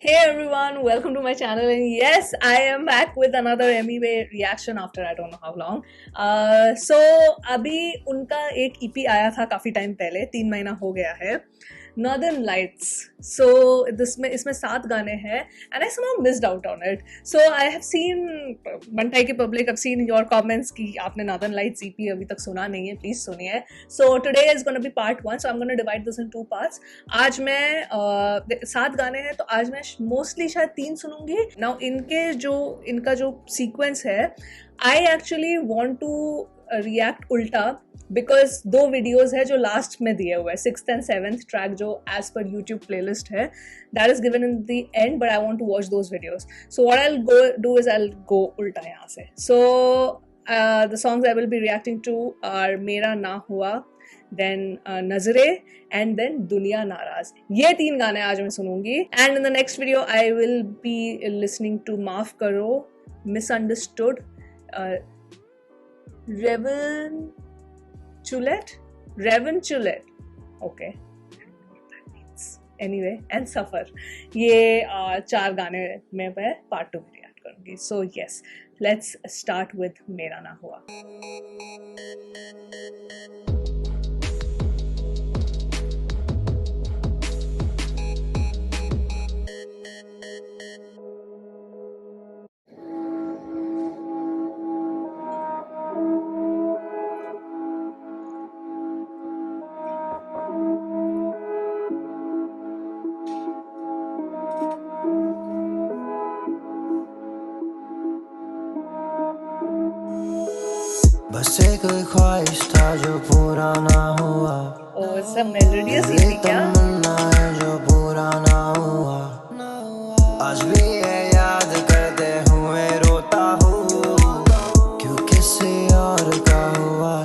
Hey everyone, welcome to my channel and yes, I am back with another Emiway reaction after I don't know how long. So अभी उनका एक EP आया था काफी time पहले, 3 महीना हो गया है. Northern Lights. So इसमें 7 गाने हैं and I somehow missed out on it. So I have seen Bantai की public, I've seen your comments कि आपने Northern Lights EP अभी तक सुना नहीं है, please सुनिए. So today is going to be part 1. So I'm going to divide this in 2 parts. आज मैं 7 गाने हैं तो आज मैं मोस्टली शायद 3 सुनूंगी. Now इनका जो सीक्वेंस है, I actually want to react उल्टा बिकॉज 2 वीडियोज है जो लास्ट में दिए हुए हैं. 6th and 7th ट्रैक जो एज पर यूट्यूब प्लेलिस्ट है that is given in the end, but I want to watch those videos. So what I will do is I will go उल्टा यहाँ से. So the songs I will be reacting to are मेरा ना हुआ, then नजरे and then दुनिया नाराज. ये 3 गाने आज मैं सुनूंगी. And in the next video I will be listening to माफ करो, misunderstood, Revan Chulet, okay, that means anyway, and Safar. ये 4 गाने में मैं पार्ट 2 में रिएक्ट करूंगी. So yes, let's start with मेरा ना हुआ. बस एक ख्वाहिश था जो पूरा ना हुआ. Oh, it's a melodious EP क्या? तमन्ना है जो पूरा ना हुआ. आज भी ये याद करते हुए रोता हूँ, क्यों किसी और का हुआ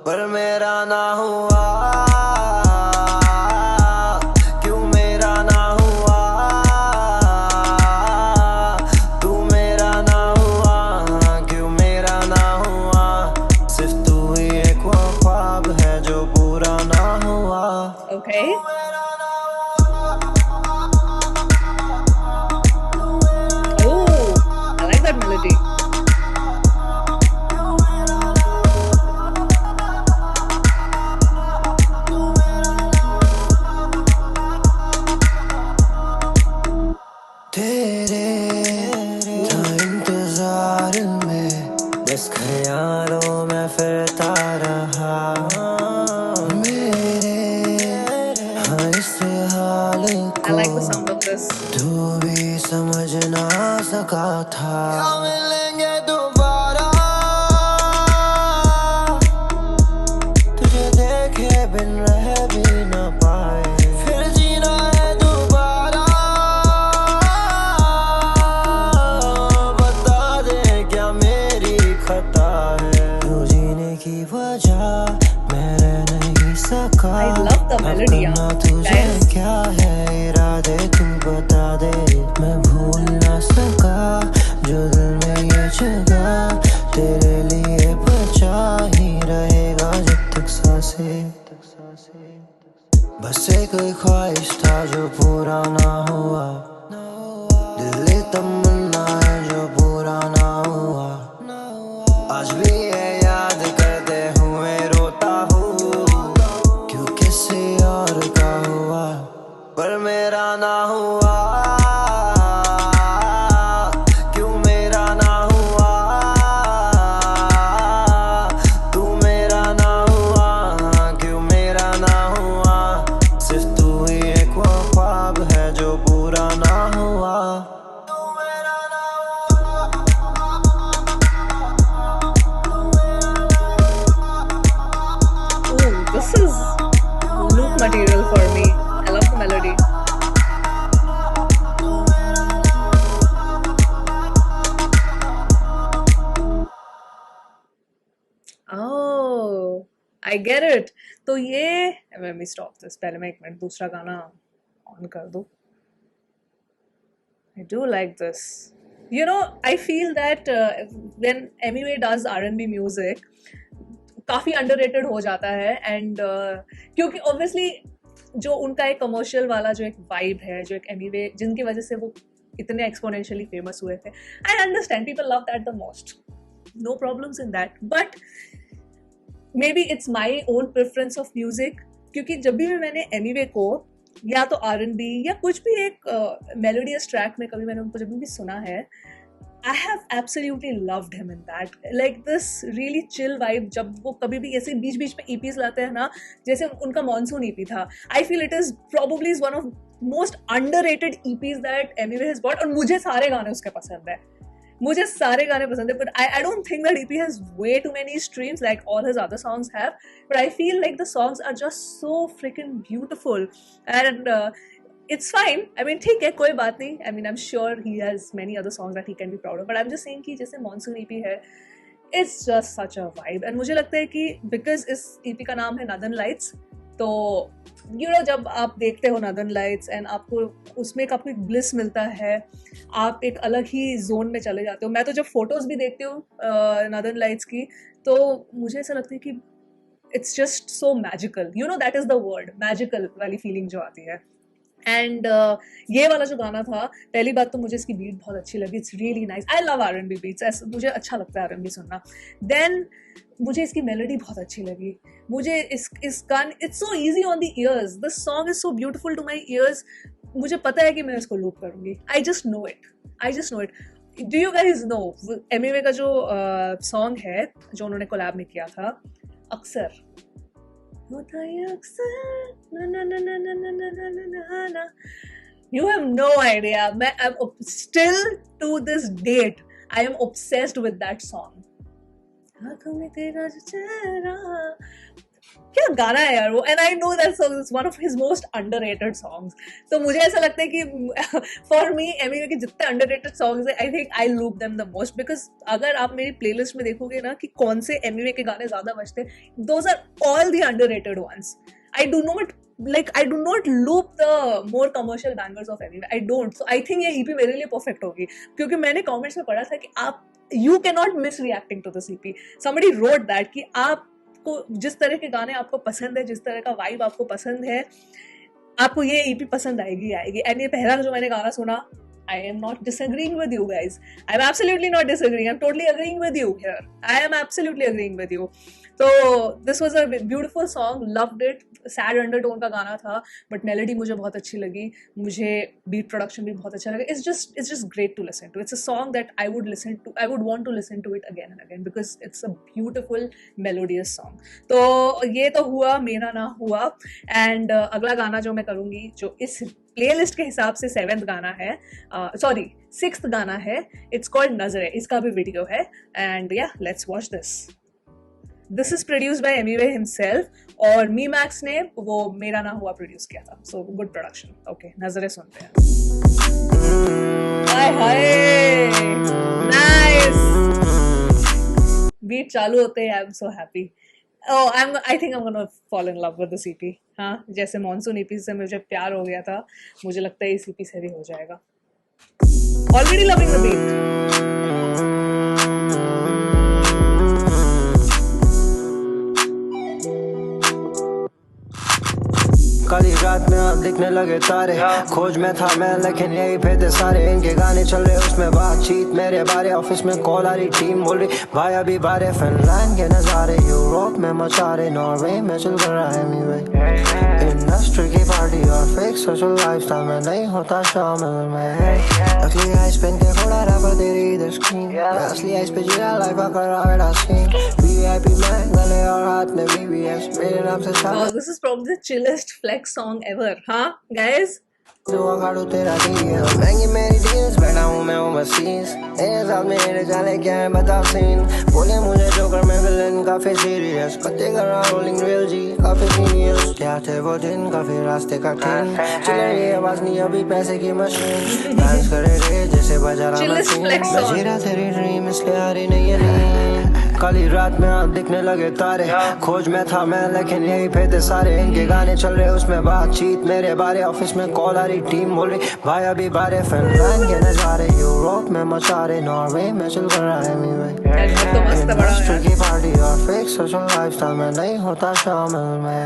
पर मेरा ना हुआ. क्यों मेरा ना हुआ, तू मेरा ना हुआ. क्यों मेरा ना हुआ, सिर्फ तू ही एक वो ख्वाब है जो पूरा ना हुआ. Okay. Oh, I like that melody. तेरे था इंतजार में, बस ख्यालों में फिरता रहा. मेरे हाँ इस हाल I like the को sound of this. तू भी समझ ना सका था. मिलेंगे दोबारा, तुझे देखे बिन रह भी ना पाए. फिर जीना है दोबारा, बता दे क्या मेरी खता है. तू जीने की वजह मैं रह नहीं सका. I love the melody, अपना तुझे guys. क्या है इरादे तू बता दे. मैं भूल ना सका जो दिल में ये जगह तेरे लिए बचा ही रहेगा जब तक सांसें. बस एक ख्वाहिश था जो पूरा ना हुआ. दिल तमन्ना है जो पूरा ना हुआ. आज भी ये याद करते हुए रोता हूँ, क्यों किसी और का हुआ पर मेरा ना हुआ. क्यों मेरा ना हुआ, तू मेरा ना हुआ. क्यों मेरा ना हुआ, सिर्फ तू ही एक वो ख्वाब है जो पूरा ना हुआ. Oh, this is loop material for me. I love the melody. Oh, I get it. तो ये let me stop this. पहले मैं 1 मिनट दूसरा गाना ऑन कर दूँ. I do like this. You know, I feel that when Emiway does R&B music, काफी underrated हो जाता है. And क्योंकि obviously जो उनका एक कमर्शियल वाला जो एक वाइब है, जो एक एमीवे जिनकी वजह से वो इतने एक्सपोनेंशियली फेमस हुए थे, I understand people love that the most, no problems in that, but maybe it's my own preference of music, क्योंकि जब भी मैंने एमीवे को या तो R&B या कुछ भी एक मेलोडियस ट्रैक में कभी मैंने उनको जब भी सुना है, I have absolutely loved him in that. Like this really chill vibe. जब वो कभी भी ऐसे बीच बीच में EPs लाते हैं ना, जैसे उनका Monsoon EP था, I feel it is probably one of most underrated EPs that Emiway has got. और मुझे सारे गाने उसके पसंद है, मुझे सारे गाने पसंद है, but I don't think that EP has way too many streams like all his other songs have, but I feel like the songs are just so freaking beautiful and it's fine. I mean, ठीक है, कोई बात नहीं. I mean, I'm sure he has many other songs that he can be proud of. But I'm just saying कि जैसे Monsoon EP है, it's just such a vibe. And मुझे लगता है कि because इस EP का नाम है Northern Lights, तो you know जब आप देखते हो Northern Lights and आपको उसमें एक आपको एक bliss मिलता है, आप एक अलग ही जोन में चले जाते हो. मैं तो जब फोटोज भी देखती हूँ Northern Lights की, तो मुझे ऐसा लगता है कि it's just so magical. You know, that is the word, magical वाली feeling जो आती है. एंड ये वाला जो गाना था, पहली बात तो मुझे इसकी बीट बहुत अच्छी लगी, it's really nice. I love R&B beats, मुझे अच्छा लगता है R&B सुनना. देन मुझे इसकी मेलोडी बहुत अच्छी लगी. मुझे इस गाने, it's so easy on the ears, this song is so beautiful to my ears. मुझे पता है कि मैं इसको लूप करूंगी. I just know it. Do you guys know Emiway का जो सॉन्ग है जो उन्होंने कोलैब में किया था, अक्सर होता है अक्सर, ना ना ना ना ना ना ना ना ना ना. You have no idea. I'm still to this date, I am obsessed with that song. आँखों में तेरा जो चेहरा, क्या गाना है यार वो. And I know that song is one of his most underrated songs. तो मुझे ऐसा लगता है कि फॉर मी एमीवे के जितने अंडररेटेड सॉन्ग्स है, I think I loop them the most, because अगर आप मेरी प्लेलिस्ट में देखोगे ना कि कौन से एमीवे के गाने ज्यादा बजते हैं, those are all the underrated ones. I do not loop the more commercial bangers of Emiway. I don't. So I think ये EP मेरे लिए परफेक्ट होगी, क्योंकि मैंने कमेंट्स में पढ़ा था कि आप you can not miss reacting to this EP. Somebody wrote that कि आप जिस तरह के गाने आपको पसंद है, जिस तरह का वाइब आपको पसंद है, आपको ये EP पसंद आएगी. एंड ये पहला जो मैंने गाना सुना, I am not disagreeing with you guys. I'm absolutely not disagreeing. I'm totally agreeing with you here. I am absolutely agreeing with you. So this was a beautiful song. Loved it. Sad undertone का गाना था, but melody मुझे बहुत अच्छी लगी. मुझे beat production भी बहुत अच्छा लगा. It's just great to listen to. It's a song that I would listen to. I would want to listen to it again and again because it's a beautiful melodious song. तो ये तो हुआ मेरा ना हुआ. And अगला गाना जो मैं करूँगी, जो इस प्लेलिस्ट के हिसाब से 7th गाना है, 6th गाना है, इट्स कॉल्ड नजरे. इसका भी वीडियो है. एंड या let's watch this. This is produced by Emiway himself और मी मैक्स ने वो मेरा ना हुआ प्रोड्यूस किया था. So good production. ओके, नजरे सुनते हैं. हाय हाय, नाइस. बीट चालू होते हैं. I am so happy. Oh, I think I'm gonna fall in love with this EP. हाँ, जैसे Monsoon EP से मुझे प्यार हो गया था, मुझे लगता है इस EP से भी हो जाएगा. Already loving the beat. काली रात में अब दिखने लगे तारे, खोज में था मैं लेकिन यही पे थे सारे. इनके गाने चल रहे उसमें बातचीत मेरे बारे, ऑफिस में कॉल आ रही, टीम बोल रही भाई अभी बारे. फिनलैंड के नजारे, यूरोप में मचा रहे, नॉर्वे में चल कर रहा है एमीवे. इंडस्ट्री की पार्टी और फेक सोशल लाइफस्टाइल में नहीं होता शामिल मैं. असली आइस पेन के घोड़ा रबर तेरी इधर स्क्रीन, असली आइस पे जीरा लाइफ आकर आवेड़ा सीन. VIP में गले और हाथ में BBS मेरे नाम से छा. This is probably the chillest flex song ever, huh guys? दुआ काटो तेरा दिया, महंगी मेरी डील्स, बैठा हूँ मैं ओवरसीज. तेरे साथ मेरे जाने क्या है बता सीन. बोले मुझे जोकर में विलन काफी सीरियस, पत्ते कर रहा रोलिंग रियल जी काफी सीरियस. क्या थे वो दिन काफी रास्ते कठिन, चले ये आवाज नहीं अभी पैसे की मशीन. डांस करे रे जैसे बजा रहा मशीन, बजी रहा तेरी ड्रीम इसलिए आ रही नहीं है नींद. काली रात में अब दिखने लगे तारे, खोज में था मैं लेकिन यही पे थे सारे. इनके गाने चल रहे उसमें बातचीत मेरे बारे, ऑफिस में कॉल आ रही, टीम बोल रही भाई अभी बारे. फिनलैंड के नजारे, यूरोप में मचा रहे, नॉर्वे में चल कर रहा है एमीवे. इंडस्ट्री की पार्टी और फेक सोशल लाइफस्टाइल में नहीं होता शामिल मैं.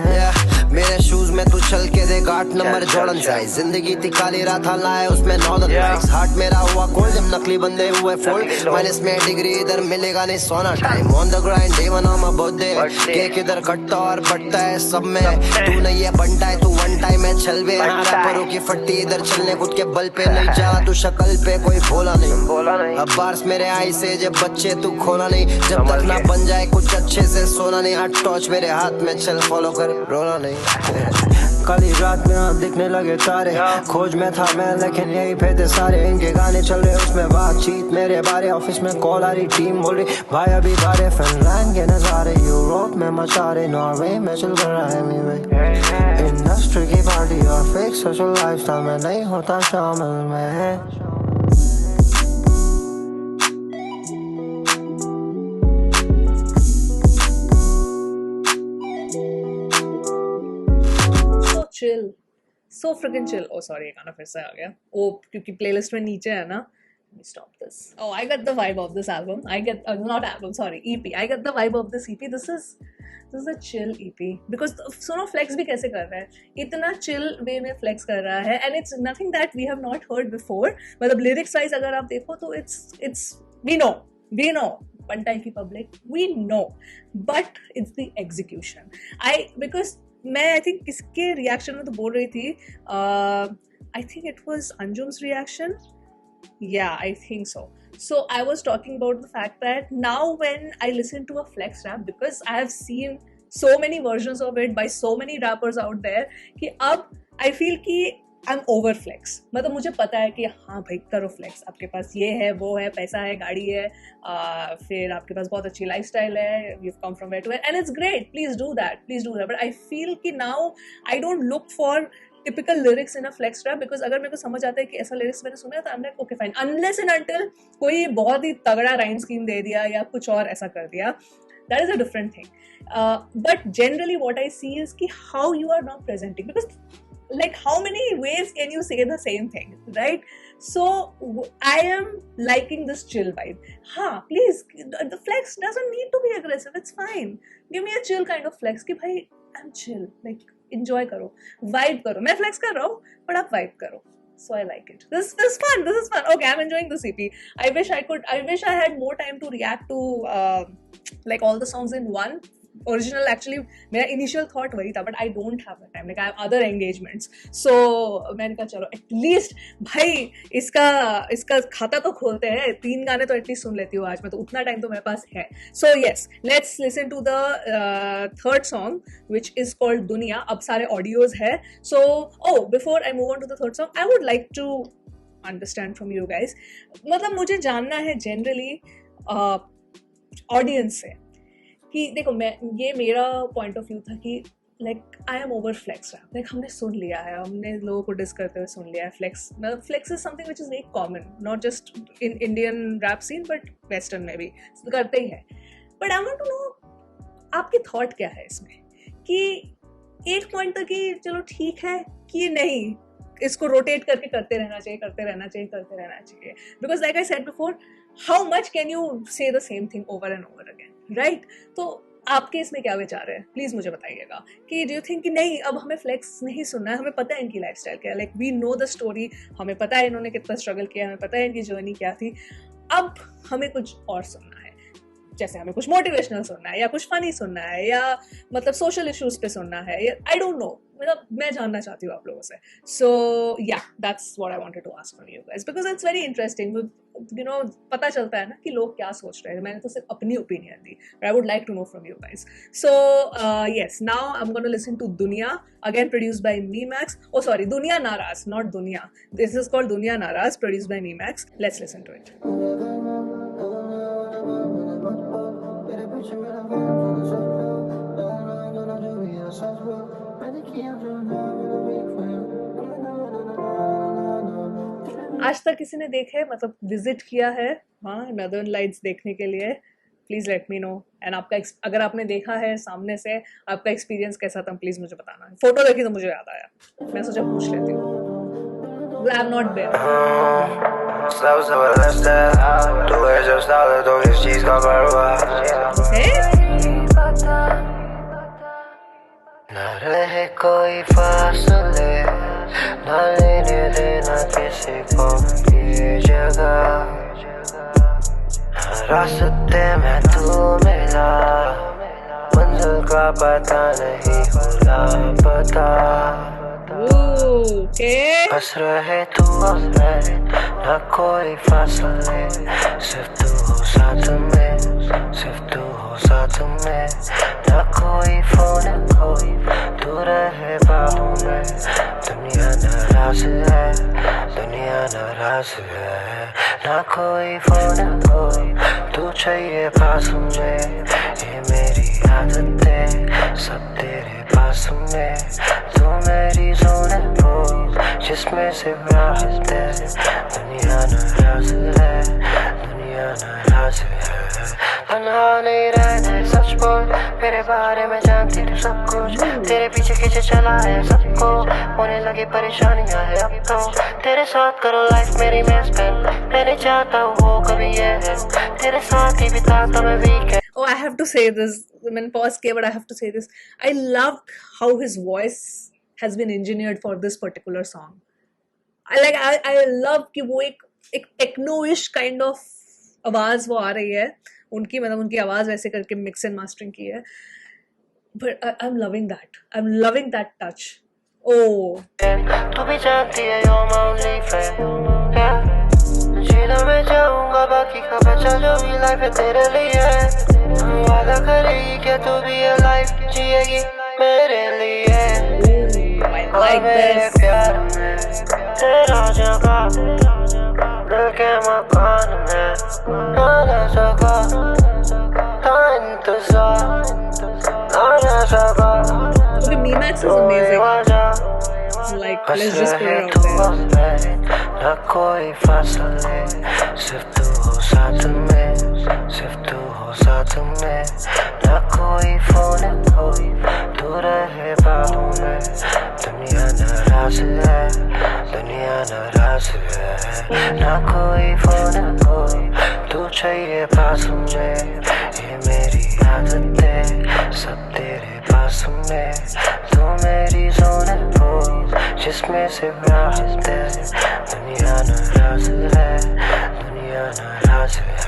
मेरे शूज में तू चल के देख 8 नंबर जॉर्डन साइज। जिंदगी थी काली रात लाए उसमें नॉर्दर्न लाइट्स। हार्ट मेरा हुआ कोल्ड जब नकली बंदे हुए फोल्ड। माइनस में डिग्री इधर मिलेगा नहीं सोना time. On the grind day one on my birthday. Cake इधर कटता और बढ़ता है सब में। तू नहीं है बनता है तू वन टाइम है चल बे। रैपरों की फट्टी इधर चलने खुद के बल पे नहीं जा तू शक्ल पे कोई बोला नहीं। अब बार्स मेरे आई से जब बच्चे तू खोला नहीं। जब तक ना बन जाए कुछ अच्छे से सोना नहीं। हाथ टॉर्च मेरे हाथ में चल फॉलो कर रोना नहीं। काली रात में आप दिखने लगे तारे। खोज में था मैं लेकिन यही पे थे सारे। इनके गाने चल रहे उसमें बातचीत मेरे बारे। ऑफिस में कॉल आ रही टीम बोल रही भाई अभी बारे। फिनलैंड के नजारे यूरोप में मचा रहे। नॉर्वे में चल कर रहा है मी इंडस्ट्री की पार्टी और फेक सोशल लाइफस्टाइल में नहीं होता शामिल मैं। chill, so freaking chill. Oh sorry, ये गाना फिर से आ गया। ओ क्योंकि प्लेलिस्ट में नीचे है ना। Let me stop this. Oh, I get the vibe of this album. I get not album, sorry, EP. I get the vibe of this EP. This is a chill EP because सुनो flex भी कैसे कर रहा है, इतना chill way में flex कर रहा है and it's nothing that we have not heard before. मतलब lyrics wise अगर आप देखो तो it's we know Bantai की public we know, but it's the execution. Because मैं आई थिंक किसके रिएक्शन में तो बोल रही थी, I think it was Anjum's reaction, या I think so I was talking about the fact that now when I listen to a flex rap, because I have seen so many versions of it by so many rappers out there, कि अब I feel कि I'm over flex. मतलब मुझे पता है कि हाँ भाई करो flex, आपके पास ये है वो है, पैसा है, गाड़ी है, फिर आपके पास बहुत अच्छी लाइफस्टाइल है, you've come from where to where, and it's great, please do that, but I feel कि now I don't look for typical lyrics in a flex rap, because अगर मेरे को समझ आता है कि ऐसा lyrics मैंने सुना है तो I'm like okay fine, unless and until कोई बहुत ही तगड़ा rhyme scheme दे दिया या कुछ और ऐसा कर दिया, that is a different thing. But generally what I see is कि how you are now presenting, because like how many ways can you say the same thing, right? So I am liking this chill vibe. Please, the flex doesn't need to be aggressive, it's fine. Give me a chill kind of flex कि भाई I'm chill, like enjoy करो, vibe करो. मैं flex कर रहा हूँ but आप vibe करो. So I like it. This is fun. Okay, I'm enjoying this EP. I wish I had more time to react to like all the songs in one. Original actually मेरा initial thought वही था, but I don't have the time, like I have other engagements, so मैंने कहा चलो at least भाई इसका खाता तो खोलते हैं, 3 गाने तो at least सुन लेती हूँ आज मैं, तो उतना टाइम तो मेरे पास है. So yes, let's listen to the third song which is called दुनिया. अब सारे audios है, so before I move on to the third song, I would like to understand from you guys, मतलब मुझे जानना है generally audience से कि देखो ये मेरा पॉइंट ऑफ व्यू था कि like I am over flex rap, like हमने सुन लिया है, हमने लोगों को डिस करते हुए सुन लिया है. Flex is something which is very common, not just in Indian rap scene but western में भी करते ही है. But I want to know आपकी थॉट क्या है इसमें, कि एक पॉइंट तक कि चलो ठीक है कि नहीं, इसको रोटेट करके करते रहना चाहिए, because like I said before, how much can you say the same thing over and over again, right? तो आपके इसमें क्या विचार है, प्लीज मुझे बताइएगा कि डू यू थिंक कि नहीं अब हमें फ्लेक्स नहीं सुनना है, हमें पता है इनकी लाइफस्टाइल क्या है, like we know the story, हमें पता है इन्होंने कितना स्ट्रगल किया, हमें पता है इनकी जर्नी क्या थी, अब हमें कुछ और सुनना है, जैसे हमें कुछ मोटिवेशनल सुनना है या कुछ फनी सुनना है या मतलब सोशल इश्यूज पे सुनना है, आई डोंट नो, मतलब मैं जानना चाहती हूँ आप लोगों से. सो या that's what I wanted to ask from you guys, because it's very interesting, you know, पता चलता है ना कि लोग क्या सोच रहे हैं. मैंने तो सिर्फ अपनी ओपिनियन दी, but I would like to know from you guys. So yes, now I am gonna listen to Duniya, again produced by मीमैक्स. Oh sorry, Duniya Naraz, not Duniya, this is called Duniya Naraz, produced by मीमैक्स. Let's listen to it. आज तक किसी ने देखे, मतलब visit किया है नॉर्दर्न लाइट्स देखने के लिए, please let me know. And आपका अगर आपने देखा है सामने से, आपका एक्सपीरियंस कैसा था, प्लीज मुझे बताना. फोटो देखी तो मुझे याद आया, मैं सोचा पूछ लेती हूँ. I am not there. न रहे रहे कोई फासले, ना लेने देना किसी को ये जगह। रास्ते में तू मिला, मंजिल का पता नहीं होला पता। हंस रहे तू और मैं, ना कोई फासले, सिर्फ तू हो साथ में, सिर्फ तू हो साथ में। ना कोई फोन कोई, तू रहे बाहों में। दुनिया नाराज है, दुनिया नाराज है। ना कोई फोन कोई, तू चाहिए पास में। ये मेरी आदत है, सब तेरे पास में। तू मेरी जोन हो, जिसमें से राहत है। दुनिया नाराज है, दुनिया नाराज है। तन्हा नहीं रहने सच बोल, मेरे बारे में जानती तू सब कुछ। तेरे पीछे खींचे चला है सबको, होने लगी परेशानियां है अब तो। तेरे साथ करो लाइफ मेरी मैं स्पेंड, मैं नहीं चाहता हो कभी ये है, तेरे साथ ही बिताता मैं weekend. Oh, I have to say this. I mean, pause के, but I have to say this. I loved how his voice has been engineered for this particular song. I love कि वो एक techno-ish kind of आवाज वो आ रही है उनकी, मतलब उनकी आवाज वैसे करके मिक्स एंड मास्टरिंग की है. But I'm loving that. I'm loving that touch. Oh. तू भी जानती है you're my only friend. जीना मैं चाहूँगा बाकी का बचा जो भी लाइफ है तेरे लिए. वादा करेगी क्या तू भी ये लाइफ जिएगी मेरे लिए. मेरे प्यार में तेरा जगह, दिल के मकान में ना सका था इंतजार, ना सका. Okay, Memax is amazing. Like, let's just put it out there. ना कोई फासले, सिर्फ तू हो साथ में, सिर्फ तू हो साथ में. ना कोई फोन कोई, तू रहे बाहों में. दुनिया नाराज है, दुनिया नाराज है. ना कोई फोन कोई, तू चाहिए पास में. ये मेरी आदत है, सब तेरे पास में. तू मेरी जोन हो, जिसमें से राहत है. दुनिया नाराज है, दुनिया नाराज है.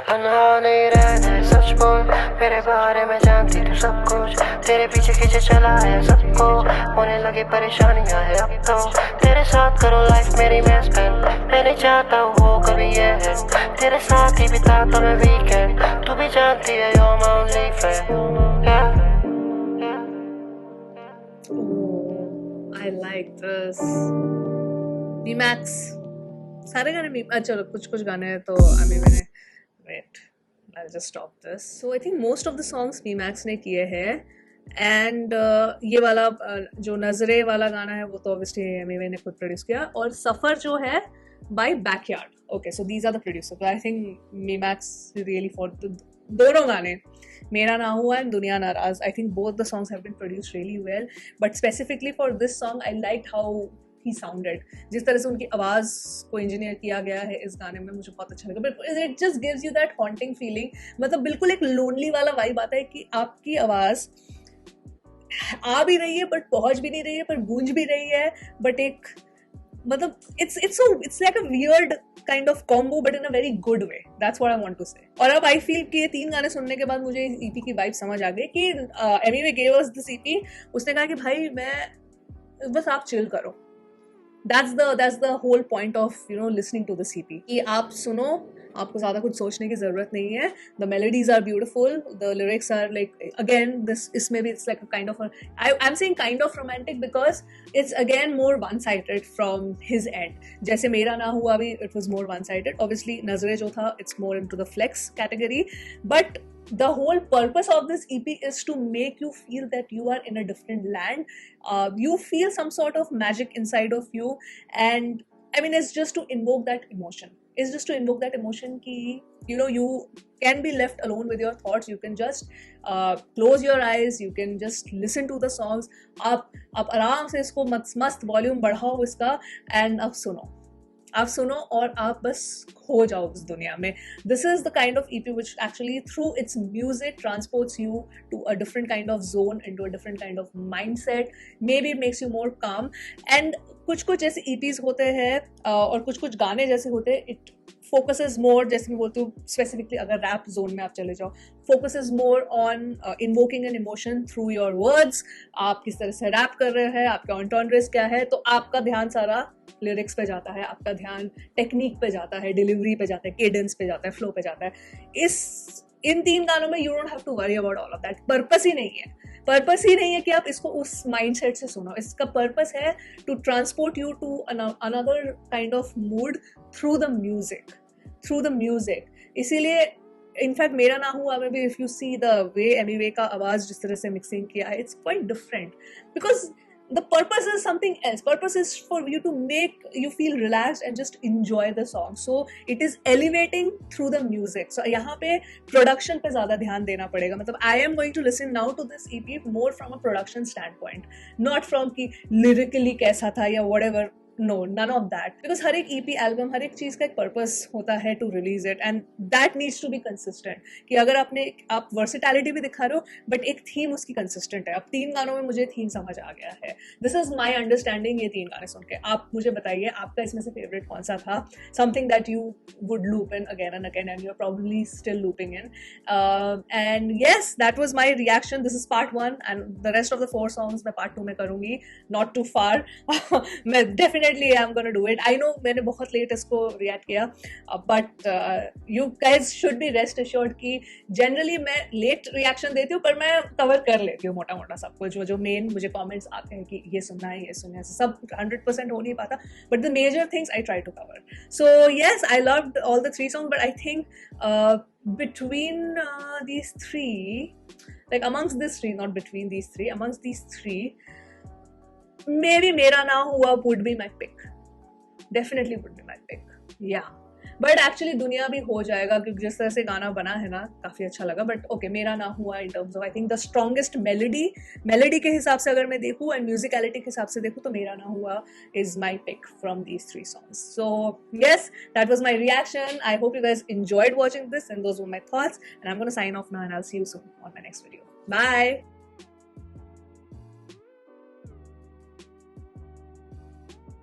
तन्हा नहीं रहने सच बोल, मेरे बारे में जानती तू सब कुछ. तेरे पीछे खींचे चला है सबको, होने लगी परेशानियां है अब तो. तेरे साथ करो लाइफ मेरी मैं स्पेंड, मैं नहीं चाहता हो कभी ये है, तेरे साथ ही बिताता मैं वीकेंड. तू भी जानती है you're my only friend. I like this. Memax. सारे गाने चलो कुछ गाने हैं तो मैंने wait, I'll just stop this. So I think most of the songs Memax ने किए हैं, and ये वाला जो नजरे वाला गाना है वो तो obviously एमी ने खुद प्रोड्यूस किया, और सफर जो है by Backyard. Okay, so these are the producers. So I think Memax really for दोनों गाने, मेरा ना हुआ and दुनिया नाराज, I think both the songs have been produced really well. But specifically for this song, I liked how he sounded. जिस तरह से उनकी आवाज़ को इंजीनियर किया गया है इस गाने में, मुझे बहुत अच्छा लगा. But it just gives you that haunting feeling. मतलब बिल्कुल एक लोनली वाला वाइब आता है कि आपकी आवाज़ आ भी रही है बट पहुंच भी नहीं रही है, पर गूंज भी रही है, बट एक मतलब it's like a weird kind of combo but in a very good way. That's what I want to say. और अब I feel कि ये 3 गाने सुनने के बाद मुझे इस EP की वाइब समझ आ गई कि Amy gave us this EP. उसने कहा कि भाई मैं बस आप चिल करो. That's the whole point of listening to this EP. कि आप सुनो, आपको ज़्यादा कुछ सोचने की ज़रूरत नहीं है. The melodies are beautiful. The lyrics are like, again, इसमें भी it's like a kind of I'm saying kind of romantic because it's again more one-sided from his end. जैसे मेरा ना हुआ भी, it was more one-sided. Obviously, नजरे जो था, it's more into the flex category. But the whole purpose of this EP is to make you feel that you are in a different land. You feel some sort of magic inside of you, and I mean, it's just to invoke that emotion. It's just to invoke that emotion ki, you can be left alone with your thoughts. You can just close your eyes. You can just listen to the songs. आप आराम से इसको मस्त volume बढ़ाओ इसका, and अब सुनो. आप सुनो और आप बस खो जाओ उस दुनिया में. This is the kind of EP which actually through its music transports you to a different kind of zone, into a different kind of mindset. Maybe it makes you more calm. And कुछ ऐसे EPs होते हैं और कुछ गाने जैसे होते हैं, it focuses more, जैसे मैं बोलती हूँ specifically अगर rap zone में आप चले जाओ, focuses more on invoking an emotion through your words. आप किस तरह से rap कर रहे हैं, आपका entendres क्या है, तो आपका ध्यान सारा लिरिक्स पे जाता है, आपका ध्यान टेक्निक पे जाता है, डिलीवरी पे जाता है, केडेंस पे जाता है, फ्लो पे जाता है. इन 3 गानों में you don't have to worry about all of that. Purpose ही नहीं है कि आप इसको उस माइंडसेट से सुनो. इसका पर्पस है to transport you to another kind of mood through the music. इसीलिए इनफैक्ट मेरा ना हुआ में भी, if you see the way Emiway का आवाज जिस तरह से मिक्सिंग किया है, it's quite different because the purpose is something else. Purpose is for you to make you feel relaxed and just enjoy the song. So it is elevating through the music. So यहाँ पे production पे ज़्यादा ध्यान देना पड़ेगा. मतलब I am going to listen now to this EP more from a production standpoint, not from कि lyrically कैसा था या whatever. No, none of that. Because हर एक EP एल्बम, हर एक चीज़ का एक पर्पस होता है to release it, and that needs to be consistent. कि अगर आप वर्सिटैलिटी भी दिखा रहे हो बट एक थीम उसकी कंसिस्टेंट है. अब 3 गानों में मुझे थीम समझ आ गया है. दिस इज माई अंडरस्टैंडिंग ये 3 गाने सुन के. आप मुझे बताइए आपका इसमें से फेवरेट कौन सा था? Something that you would loop in again and again and you are probably still looping in. And yes, that was my reaction. This is part 1 and the rest of the 4 songs मैं part 2 में करूंगी. Not too far. मैं definitely I'm gonna do it. I know मैंने बहुत late इसको react किया, but you guys should be rest assured कि generally मैं लेट रिएक्शन देती हूँ पर मैं कवर कर लेती हूँ मोटा मोटा सब कुछ. जो मेन मुझे कमेंट्स आते हैं कि ये सुनना है, ये सुनना है, सब 100% हो नहीं पाता, but the major things I try to cover. So yes, I loved all the 3 songs, but I think between these 3, like amongst these 3, not between these 3, amongst these 3, maybe मेरा ना हुआ would be my pick. Definitely would be my pick. Yeah. But actually दुनिया भी हो जाएगा क्योंकि जिस तरह से गाना बना है ना, काफ़ी अच्छा लगा. But okay, मेरा ना हुआ in terms of I think the strongest melody के हिसाब से अगर मैं देखूँ and musicality के हिसाब से देखूँ तो मेरा ना हुआ is my pick from these 3 songs. So yes, that was my reaction. I hope you guys enjoyed watching this and those were my thoughts. And I'm going to sign off now and I'll see you soon on my next video. Bye.